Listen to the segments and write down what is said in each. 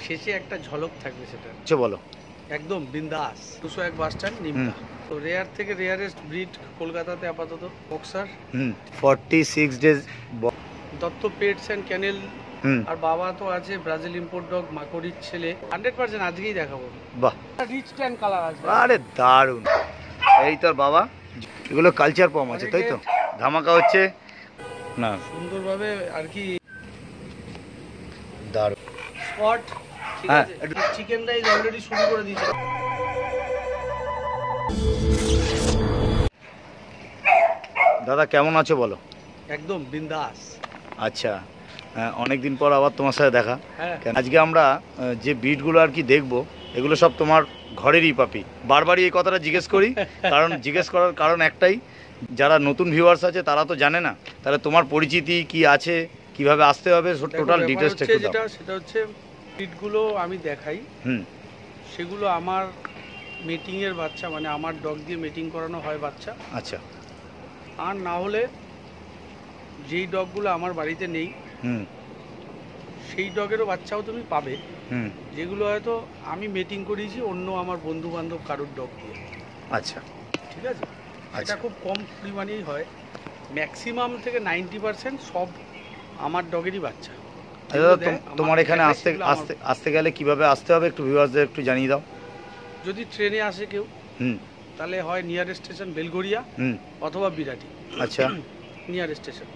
শেষে একটা ঝলক থাকবে সেটা আচ্ছা বলো। একদম বিন্দাস 201 বাস স্ট্যান্ড নিমতা। তো রেয়ার থেকে রেয়ারেস্ট ব্রিড কলকাতাতে আপাতত boxer 46 days Dutta pets and kennel. আর বাবা তো আছে ব্রাজিল ইম্পোর্ট ডগ মাকড়ির ছেলে 100% আজকেই দেখাবো। বাহ, রিচ ট্যান কালার আসবে। আরে দারুণ। এই তোর বাবা, এগুলো কালচার পম আছে তাই তো? ধামাকা হচ্ছে না সুন্দরভাবে আর কি দারুণ স্পট। ঠিক আছে, চিকেন রাইস অলরেডি শুরু করে দিয়েছে। দাদা কেমন আছো বলো? একদম বিন্দাস। আচ্ছা, অনেক দিন পর আবার তোমার সাথে দেখা। হ্যাঁ, আজকে আমরা যে ব্রিডগুলো আর কি দেখবো, এগুলো সব তোমার ঘরেরই পাপি। বারবারই এই কথাটা জিজ্ঞেস করি, কারণ জিজ্ঞেস করার কারণ একটাই, যারা নতুন ভিউয়ার্স আছে তারা তো জানে না, তাহলে তোমার পরিচিতি কি আছে, কিভাবে আসতে হবে, টোটাল ডিটেইলসটা একটু দাও। সেটা হচ্ছে ব্রিডগুলো আমি দেখাই, সেগুলো আমার মিটিংয়ের বাচ্চা, মানে আমার ডগ দিয়ে মিটিং করানো হয় বাচ্চা। আচ্ছা। আর না হলে যেই ডগগুলো আমার বাড়িতে নেই সেই ডগেরও বাচ্চাও তুমি পাবে, যেগুলো হয়তো আমি মিটিং করিয়েছি অন্য আমার বন্ধু বান্ধব কারোর ডগ দিয়ে। আচ্ছা, ঠিক আছে, এটা খুব কম পরিমাণেই হয়। ম্যাক্সিমাম থেকে 90% সব আমার ডগেরই বাচ্চা। তোমার এখানে আসতে গেলে কিভাবে আসতে হবে একটু ভিউয়ারদের একটু জানিয়ে দাও। যদি ট্রেনে আসে কেউ তাহলে হয় নিয়ারেস্ট স্টেশন বেলগড়িয়া অথবা বিরাটি। আচ্ছা, নিয়ারেস্ট স্টেশন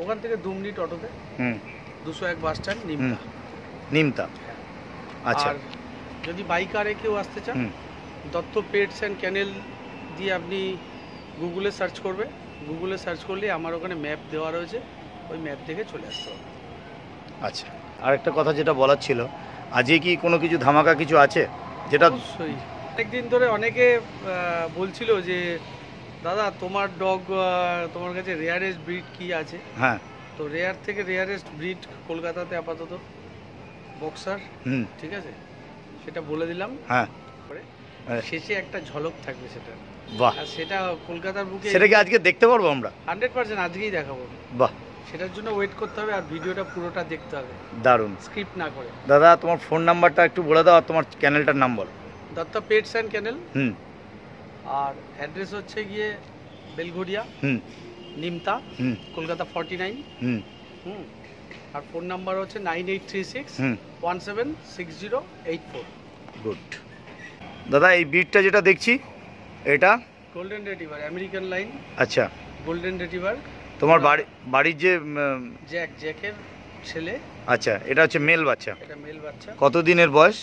ওখান থেকে 2 মিনিট অটোতে 201 বাস স্ট্যান্ড নিমতা। আচ্ছা, যদি বাইকারে কেউ আসতে চান দত্ত পেটস অ্যান্ড ক্যানেল দিয়ে আপনি গুগলে সার্চ করবে, গুগলে সার্চ করলে আমার ওখানে ম্যাপ দেওয়া রয়েছে, ওই ম্যাপ দেখে চলে আসতে হবে। আচ্ছা, আর একটা কথা যেটা বলার ছিল, আজকে কি কোনো কিছু ধামাকা কিছু আছে যেটা? অবশ্যই। অনেকদিন ধরে অনেকে বলছিল যে দাদা তোমার ডগ, তোমার কাছে রেয়ারেস্ট ব্রিড কি আছে? হ্যাঁ, তো রেয়ার থেকে রেয়ারেস্ট ব্রিড কলকাতাতে আপাতত বক্সার। ঠিক আছে, সেটা বলে দিলাম। হ্যাঁ, শেষে একটা ঝলক থাকবে সেটা। বাহ, আর সেটা কলকাতার বুকে, সেটা কি আজকে দেখতে পারবো আমরা? 100% আজকেই দেখাবো। বাহ, সেটার জন্য ওয়েট করতে হবে আর ভিডিওটা পুরোটা দেখতে হবে, দারুণ, স্ক্রিপ্ট না করে। দাদা তোমার ফোন নাম্বারটা একটু বলে দাও, আর তোমার চ্যানেলটার নাম বলো। Dutta pets and kennel. আর অ্যাড্রেস হচ্ছে গিয়ে বেলঘড়িয়া নিমতা, কলকাতা 49। আর ফোন নাম্বার হচ্ছে 9836176084। গুড। দাদা এই ব্রিডটা যেটা দেখছি এটা গোল্ডেন রিট্রিভার, আমেরিকান লাইন। আচ্ছা, গোল্ডেন রিট্রিভার। তোমার বাড়ির যে জ্যাকের ছেলে। আচ্ছা, এটা হচ্ছে মেল বাচ্চা। এটা মেল বাচ্চা। কত দিনের বয়স?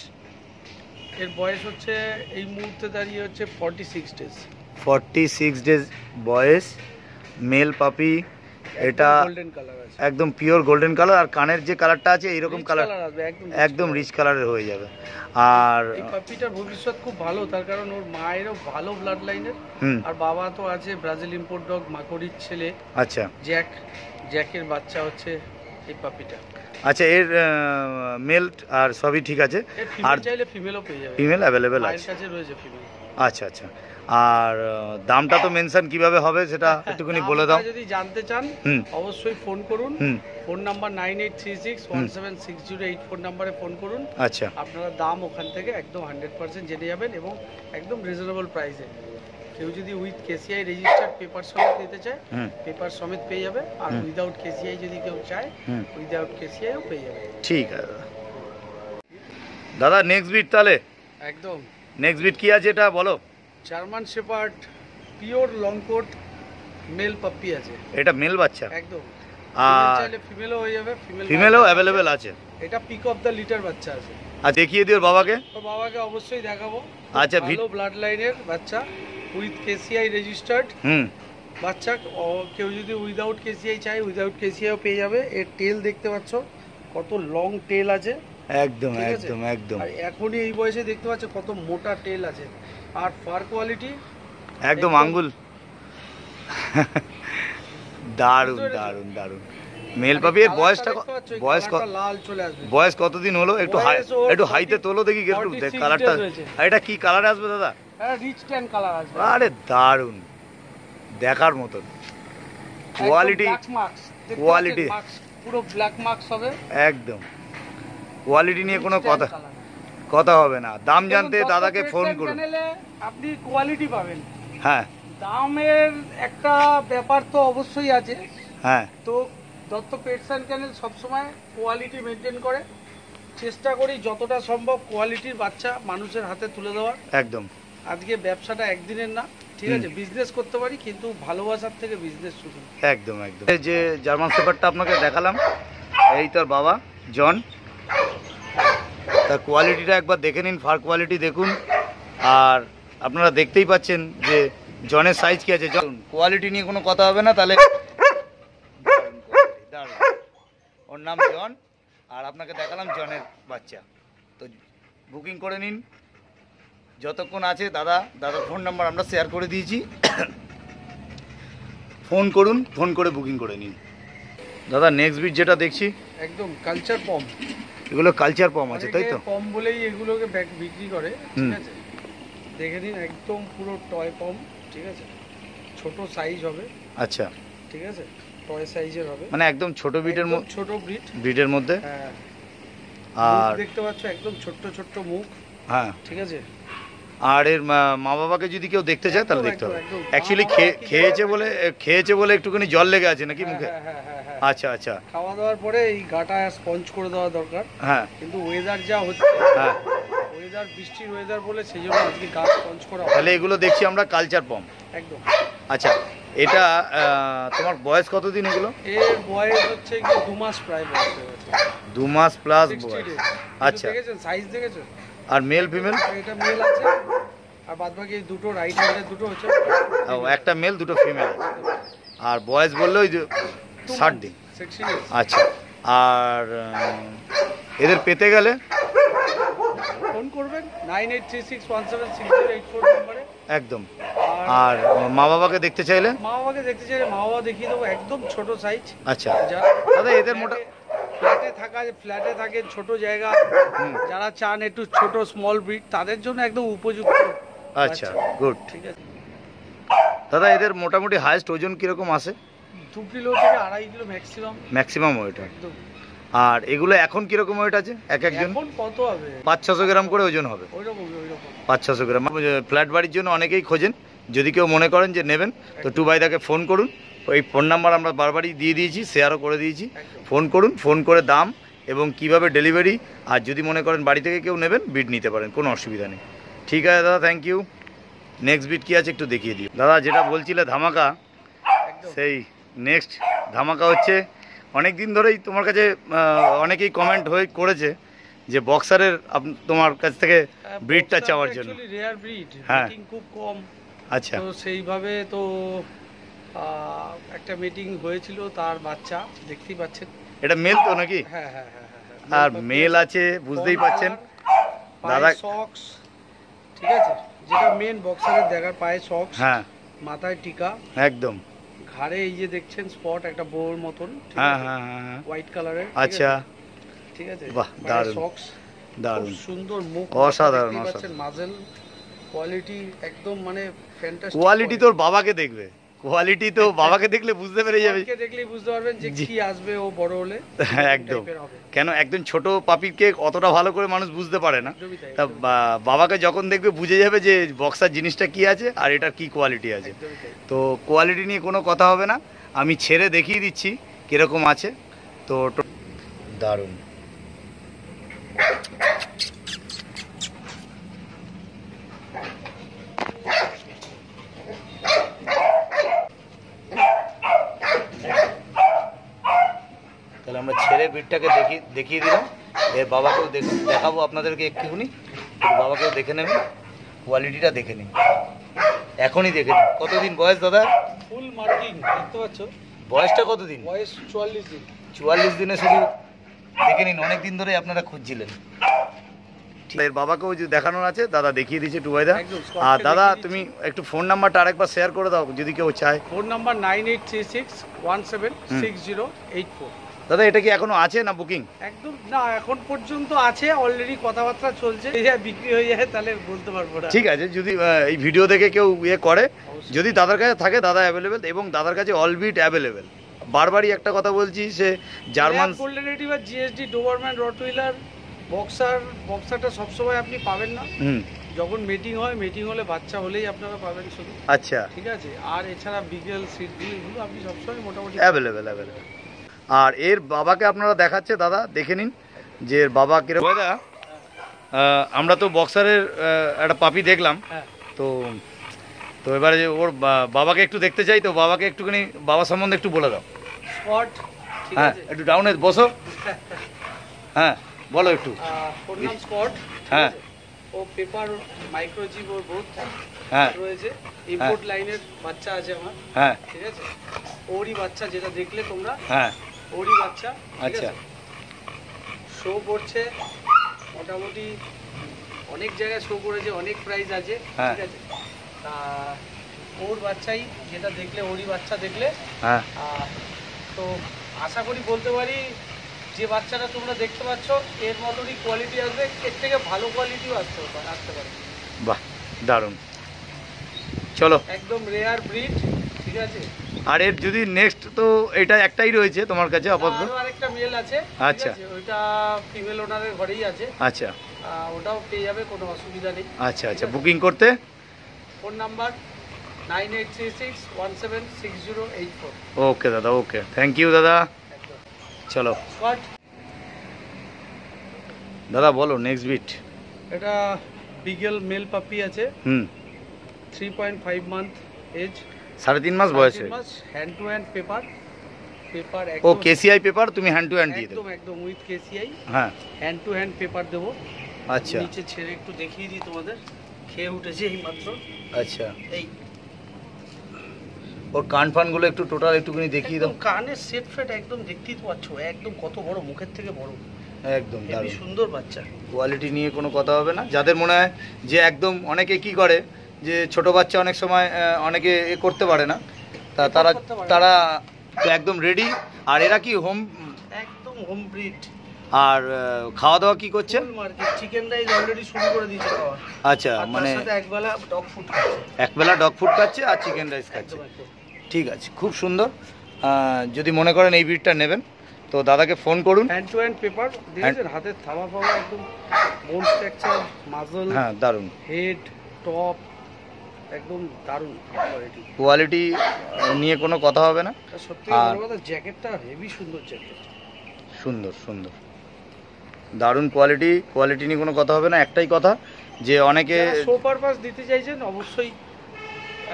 এর বয়স হচ্ছে এই মুহূর্তে দাঁড়িয়ে হচ্ছে 46 ডেজ। 46 ডেজ বয়স, মেল পাপি। এটা গোল্ডেন কালার আছে, একদম পিওর গোল্ডেন কালার। আর কানের যে কালারটা আছে এইরকম কালার, একদম রিচ কালারের হয়ে যাবে। আর এই পাপিটার ভবিষ্যৎ খুব ভালো, তার কারণ ওর মায়েরও ভালো ব্লাড লাইনের, আর বাবা তো আছে ব্রাজিল ইম্পোর্ট ডগ মাকড়ির ছেলে। আচ্ছা, জ্যাকের বাচ্চা হচ্ছে এই পাপিটা। আচ্ছা, এর মেল আর সবই ঠিক আছে, আর চাইলে ফিমেলও পেয়ে যাবে, ফিমেল অ্যাভেলেবেল আছে, মায়ের কাছে রয়েছে ফিমেল। আচ্ছা আচ্ছা। আর দামটা তো মেনশন কিভাবে হবে সেটা একটুখানি বলে দাও। যদি জানতে চান অবশ্যই ফোন করুন। ফোন নাম্বার 9836176084 ফোন নাম্বারে ফোন করুন। আচ্ছা, আপনারা দাম ওখান থেকে একদম 100% জেনে যাবেন এবং একদম রিজনেবল প্রাইসে। কেউ যদি উইথ কেসিআই রেজিস্টার্ড পেপার সমেত নিতে চায় পেপার সমেত পেয়ে যাবে, আর উইদাউট কেসিআই যদি কেউ চায় উইদাউট কেসিআইও পেয়ে যাবে। ঠিক আছে দাদা, নেক্সট ব্রিড তাহলে একদম নেক্সট ব্রিড কি আছে এটা বলো। German shepherd pure long coat male puppy আছে। এটা মেল বাচ্চা একদম। আর চাইলে ফিমেলও হয়ে যাবে, ফিমেলও অ্যাভেলেবেল আছে। এটা পিক অফ দ্য লিটার বাচ্চা আছে। আর দেখিয়ে দিও বাবাকে। তো বাবাকে অবশ্যই দেখাবো। আচ্ছা, ভালো ব্লাড লাইনের বাচ্চা উইথ কেসিআই রেজিস্টার্ড বাচ্চা। কেউ যদি উইদাউট কেসিআই চায় উইদাউট কেসিআইও পেয়ে যাবে। এর টেল দেখতে পাচ্ছ কত লং টেল আছে, একদম একদম একদম। আর এখনই এই বয়সে দেখতে পাচ্ছ কত মোটা টেল আছে, আর ফার কোয়ালিটি একদম আঙ্গুল। দারুন দারুন দারুন মেল পাপি। এর বয়সটা বয়স কতদিন হলো? একটু হাইতে তোলো দেখি, একটু কালারটা। এটা কি কালারে আসবে দাদা? রিচ ট্যান কালার আসবে। আরে দারুন, দেখার মতন কোয়ালিটি, কোয়ালিটি পুরো ব্ল্যাক মার্কস হবে একদম। কোয়ালিটি নিয়ে কোনো কথা হবে না। দাম জানতে দাদাকে ফোন করুন, আপনি কোয়ালিটি পাবেন। হ্যাঁ, দামের একটা ব্যাপার তো অবশ্যই আছে। হ্যাঁ, তো দত্ত পেটস অ্যান্ড ক্যানেল সবসময় কোয়ালিটি মেনটেন করে, চেষ্টা করি যতটা সম্ভব কোয়ালিটির বাচ্চা মানুষের হাতে তুলে দেওয়ার। একদম। আজকে ব্যবসাটা একদিনের না, ঠিক আছে, বিজনেস করতে পারি কিন্তু ভালোবাসার থেকে বিজনেস শুরু। একদম একদম। এই যে জার্মান শেপার্ডটা আপনাকে দেখালাম, এই তোর বাবা জন, তার কোয়ালিটিটা একবার দেখে নিন, ফার কোয়ালিটি দেখুন। আর আপনারা দেখতেই পাচ্ছেন যে জনের সাইজ কি আছে। জন কোয়ালিটি নিয়ে কোনো কথা হবে না তাহলে। ওর নাম জন, আর আপনাকে দেখালাম জনের বাচ্চা। তো বুকিং করে নিন যতক্ষণ আছে। দাদার ফোন নাম্বার আমরা শেয়ার করে দিয়েছি, ফোন করুন, ফোন করে বুকিং করে নিন। দাদা নেক্সট বিট যেটা দেখছি একদম কালচার পম, এগুলো কালচার পম আছে তাই তো? পম বলেই এগুলোকে বিক্রি করে, ঠিক আছে। দেখে নিন একদম পুরো টয় পম, ঠিক আছে, ছোট সাইজ হবে। আচ্ছা, ঠিক আছে, টয় সাইজের হবে, মানে একদম ছোট ব্রিডের মধ্যে, ছোট ব্রিডের মধ্যে। হ্যাঁ, আর দেখতে পাচ্ছ একদম ছোট্ট ছোট্ট মুখ, হ্যাঁ, ঠিক আছে। আর এর মা বাবাকে যদি কেউ দেখতে চায় তাহলে দেখতে হবে। অ্যাকচুয়ালি খেয়েছে বলে একটুখানি জল লেগে আছে নাকি মুখে? আচ্ছা আচ্ছা, খাওয়া দাওয়ার পরে এই গাটা স্পঞ্জ করে দেওয়া দরকার। হ্যাঁ, কিন্তু ওয়েদার যা হচ্ছে, হ্যাঁ, ওয়েদার বৃষ্টির ওয়েদার বলে সেই জন্য আজকে গা স্পঞ্জ করা। তাহলে এগুলো দেখছি আমরা কালচার পম। একদম। আচ্ছা, এটা তোমার বয়স কতদিন এগুলো? এর বয়স হচ্ছে কি 2 মাস প্রায় বয়স হয়ে গেছে। 2 মাস প্লাস বয়স। আচ্ছা, দেখেছেন সাইজ দেখেছেন? আর মেল ফিমেল? এটা মেল আছে, আর বাদ বাকি দুটো রাইট হ্যান্ডে দুটো হচ্ছে। একটা মেল দুটো ফিমেল আছে। আর বয়স বললো ওই যে 60 দিন। আচ্ছা, আর এদের পেতে গেলে ফোন করবেন 9836176084 নম্বরে। একদম। আর মা বাবাকে দেখতে চাইলে? মা বাবাকে দেখিয়ে দেবো, একদম ছোট সাইজ। আচ্ছা দাদা, এদের মোটা ফ্ল্যাটে থাকে, ছোট জায়গা, যারা চান একটু ছোট স্মল ব্রিড তাদের জন্য একদম উপযুক্ত। আচ্ছা, গুড। ঠিক আছে দাদা, এদের মোটামুটি হাইয়েস্ট ওজন কিরকম আসে? 2 কিলো থেকে 2.5 কিলো ম্যাক্সিমাম ওয়েট। আর এগুলো এখন কিরকম ওয়েট আছে একজন? এখন কত হবে? 500-600 গ্রাম করে ওজন হবে। ওইরকম 500-600 গ্রাম। ফ্ল্যাট বাড়ির জন্য অনেকেই খোঁজেন, যদি কেউ মনে করেন যে নেবেন তো টুবাইদাকে ফোন করুন। ওই ফোন নাম্বার আমরা বারবারই দিয়ে দিয়েছি, শেয়ারও করে দিয়েছি। ফোন করুন, ফোন করে দাম এবং কিভাবে ডেলিভারি, আর যদি মনে করেন বাড়ি থেকে কেউ নেবেন বিট নিতে পারেন, কোনো অসুবিধা নেই। ঠিক আছে দাদা, থ্যাংক ইউ। নেক্সট বিট কী আছে একটু দেখিয়ে দিই। দাদা যেটা বলছিলে ধামাকা, সেই নেক্সট ধামাকা হচ্ছে অনেক দিন ধরেই তোমার কাছে অনেকেই কমেন্ট করেছে যে বক্সারের তোমার কাছ থেকে ব্রিডটা চাওয়ার জন্য। রেয়ার ব্রিড, হ্যাঁ, খুব কম। আচ্ছা, তো সেইভাবে তো একটা মিটিং হয়েছিল, তার বাচ্চা দেখতেই পাচ্ছেন। এটা মেল তো নাকি? হ্যাঁ হ্যাঁ হ্যাঁ, আর মেল আছে বুঝতেই পাচ্ছেন দাদা। সক্স, ঠিক আছে, যেটা মেন বক্সারের দেখার, পায়ে সক্স, হ্যাঁ, মাথায় টিকা, একদম, ঘাড়ে এই যে দেখছেন স্পট একটা বোর মতন, হ্যাঁ হ্যাঁ হ্যাঁ, হোয়াইট কালারের। আচ্ছা, ঠিক আছে, বাহ, দারুণ সক্স, দারুণ, সুন্দর মুখ, অসাধারণ, মাজেল কোয়ালিটি একদম মানে ফ্যান্টাস্টিক কোয়ালিটি। তোর বাবাকে দেখবে, কোয়ালিটি তো বাবাকে দেখলে বুঝতে পেরে যাবে, দেখলেই বুঝতে পারবেন যে কি আসবে ও বড় হলে। একদম, কেন একদম ছোট পাপিকে অতটা ভালো করে মানুষ বুঝতে পারে না, তা বাবাকে যখন দেখবে বুঝে যাবে যে বক্সার জিনিসটা কি আছে আর এটার কি কোয়ালিটি আছে। তো কোয়ালিটি নিয়ে কোনো কথা হবে না, আমি ছেড়ে দেখিয়ে দিচ্ছি কিরকম আছে। তো দারুণ। তাহলে আমরা ছেড়ে বিটটাকে দেখিয়ে দিলাম, এর বাবাকেও দেখাবো আপনাদেরকে একটুখানি, বাবাকেও দেখে নেবেন, কোয়ালিটিটা দেখে নিন, এখনই দেখে নিন। কতদিন বয়স দাদা? ফুল মার্কিং দেখতে পাচ্ছ। বয়সটা কতদিন? বয়স 44 দিন। 44 দিনে শুধু দেখে নিন, অনেক দিন ধরে আপনারা খুঁজছিলেন। এর বাবাকেও যে দেখানোর আছে, দাদা দেখিয়ে দিয়েছে টুবাইদা। আর দাদা তুমি একটু ফোন নাম্বারটা আরেকবার শেয়ার করে দাও যদি কেউ চায়। Phone number 9836176084। দাদা এটা কি এখনো আছে না বুকিং? একদম না, এখন পর্যন্ত আছে, অলরেডি কথাবার্তা চলছে, বিক্রি হয়ে যায় তাহলে বলতে পারবো না। ঠিক আছে, যদি এই ভিডিও দেখে কেউ করে, যদি দাদার কাছে থাকে, দাদা অ্যাভেলেবেল, এবং দাদার কাছে অল বিট অ্যাভেলেবেল। বারবারই একটা কথা বলছি, সে German golden retriever, GSD, Dobermann, Rottweiler, বক্সারটা সবসময় আপনি পাবেন না। হুম। যখন মিটিং হয়, মিটিং হলে বাচ্চা হলেই আপনারা পাবেন শুধু। আচ্ছা। ঠিক আছে, আর এছাড়া বিগেল সিডি এগুলো আপনি সবসময় মোটামুটি অ্যাভেলেবেল। আর এর বাবাকে আপনারা দেখাচ্ছে, দাদা দেখে নিন যে এর বাবা কিরকম। দাদা আমরা তো বক্সারের একটা পাপি দেখলাম, হ্যাঁ। তো তো এবারে যে ওর বাবাকে একটু দেখতে চাই, তো বাবাকে একটুখানি বাবা সম্বন্ধে একটু বলে দাও। স্পট, ঠিক হ্যাঁ, আছে, একটু ডাউনে বসো। হ্যাঁ, বলো একটু। ওর নাম স্পট। হ্যাঁ। ও পেপার মাইক্রোচিপ ওর বহুত হ্যাঁ রয়েছে, ইম্পোর্ট লাইনের বাচ্চা আছে আমার। হ্যাঁ। ঠিক আছে, ওরই বাচ্চা যেটা দেখলে তোমরা, হ্যাঁ। ওরই বাচ্চা। আচ্ছা। শো করছে মোটামুটি, অনেক জায়গায় শো করেছে, অনেক প্রাইজ আছে। হ্যাঁ। ঠিক আছে, তা ওর বাচ্চাই যেটা দেখলে, ওরই বাচ্চা দেখলে। হ্যাঁ। তো আশা করি বলতে পারি যে বাচ্চাটা তোমরা দেখতে পাচ্ছ এর মতনই কোয়ালিটি আসবে, এর থেকে ভালো কোয়ালিটিও আসতে পারে। বাহ, দারুণ। চলো, একদম রেয়ার ব্রিড। ঠিক আছে, আর এর যদি নেক্সট, তো এটা একটাই রয়েছে তোমার কাছে আপাতত? আরো আরেকটা মেল আছে। আচ্ছা। ওইটা ফিমেল ওনারের ঘরেই আছে। আচ্ছা। ওটাও পেয়ে যাবে, কোনো অসুবিধা নেই। আচ্ছা আচ্ছা, বুকিং করতে ফোন নাম্বার 9836176084। ওকে দাদা, ওকে, থ্যাংক ইউ দাদা। চলো দাদা, বলো নেক্সট বিট। এটা বিগেল মেল পাপি আছে। 3.5 মান্থ এজ, 3.5 মাস বয়সে। Hand to hand paper. ও কেসিআই পেপার, তুমি হ্যান্ড টু হ্যান্ড দিয়ে দেবে? একদম উইথ কেসিআই। হ্যাঁ, হ্যান্ড টু হ্যান্ড পেপার দেবো। আচ্ছা। নিচে ছেড়ে একটু দেখিয়ে দিই তোমাদের, খেয়ে উঠেছে এই মাত্র। আচ্ছা, এই ওর কান ফানগুলো একটু টোটাল একটুখানি দেখিয়ে দাও। কানের সেট ফেট একদম দেখতেই তো পাচ্ছ, একদম কত বড়, মুখের থেকে বড়, একদম হেবি দারুণ। সুন্দর বাচ্চা। কোয়ালিটি নিয়ে কোনো কথা হবে না। যাদের মনে হয় যে একদম, অনেকে কি করে যে ছোট বাচ্চা অনেক সময় অনেকে এ করতে পারে না, তারা তো একদম রেডি। আর এরা কি একদম হোম ব্রিড। আর খাওয়া দাওয়া কি করছে? চিকেন রাইস অলরেডি শুরু করে দিয়েছে খাওয়া। আচ্ছা, মানে একবেলা ডগ ফুড, একবেলা ডগ ফুড খাচ্ছে আর চিকেন রাইস খাচ্ছে। ঠিক আছে, খুব সুন্দর। যদি মনে করেন এই ব্রিডটা নেবেন, তো দাদাকে ফোন করুন। হ্যান্ড টু হ্যান্ড পেপার দিয়েছেন, হাতের থাবা পাওয়া একদম, বোন স্ট্রাকচার, মাসল, হ্যাঁ দারুণ হেড, টপ, একদম দারুণ কোয়ালিটি নিয়ে কোনো কথা হবে না। সত্যি বড় কথা, জ্যাকেটটা হেভি সুন্দর জ্যাকেট, সুন্দর সুন্দর, দারুণ কোয়ালিটি নিয়ে কোনো কথা হবে না। একটাই কথা যে অনেকে শো পারপাস দিতে চাইছেন, অবশ্যই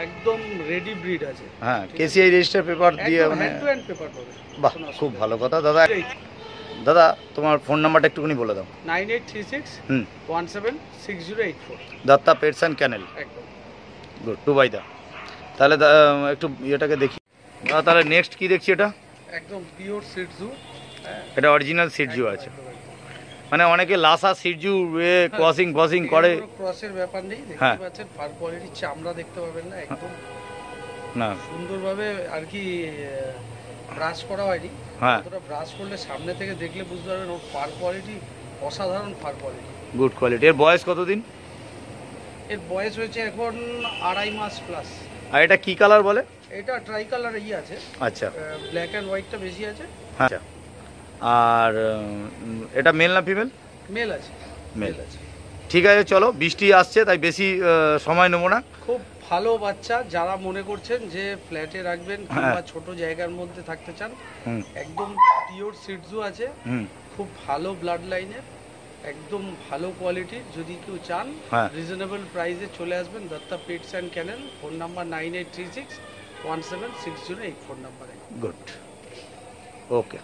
একদম রেডি ব্রিড আছে। হ্যাঁ, কেসিআই রেজিস্টার পেপার দিয়ে, মানে হ্যান্ড টু হ্যান্ড পেপার পাবে। বাহ, খুব ভালো কথা দাদা। দাদা, তোমার ফোন নাম্বারটা একটুখানি বলে দাও। 9836176084। দত্তা পেটস অ্যান্ড ক্যানেল। একদম গুড টু বাই দা। তাহলে একটু ইয়েটাকে দেখি দাদা। তাহলে নেক্সট কি দেখছি? এটা একদম পিওর সিডজু। এটা অরিজিনাল সিডজু আছে, মানে অনেকে লাসা সিডজু ক্রসিং করে। ক্রসের ব্যাপার নেই, হ্যাঁ। দেখতে পাচ্ছেন ফার কোয়ালিটি, চামড়া দেখতে পাবেন না, একদম না সুন্দরভাবে আর কি ব্রাশ করা হয়নি। হ্যাঁ, ওটা ব্রাশ করলে সামনে থেকে দেখলে বুঝতে পারবেন ওর ফার কোয়ালিটি অসাধারণ, ফার কোয়ালিটি, গুড কোয়ালিটি। এর বয়স কতদিন? এর বয়স হয়েছে এখন 2.5 মাস প্লাস। আর এটা কি কালার বলে? এটা ট্রাই কালার আছে। আচ্ছা, ব্ল্যাক অ্যান্ড হোয়াইটটা বেশি আছে। আচ্ছা। আর এটা মেল না ফিমেল? মেল আছে, মেল আছে। ঠিক আছে, চলো, বৃষ্টি আসছে তাই বেশি সময় নেবো না। খুব ভালো বাচ্চা, যারা মনে করছেন যে ফ্ল্যাটে রাখবেন কিংবা ছোট জায়গার মধ্যে থাকতে চান, একদম পিওর সিডজু আছে, খুব ভালো ব্লাড লাইনের, একদম ভালো কোয়ালিটির। যদি কেউ চান রিজনেবল প্রাইসে চলে আসবেন Dutta pets and kennel. Phone number 9836176084 নাম্বারে। গুড, ওকে।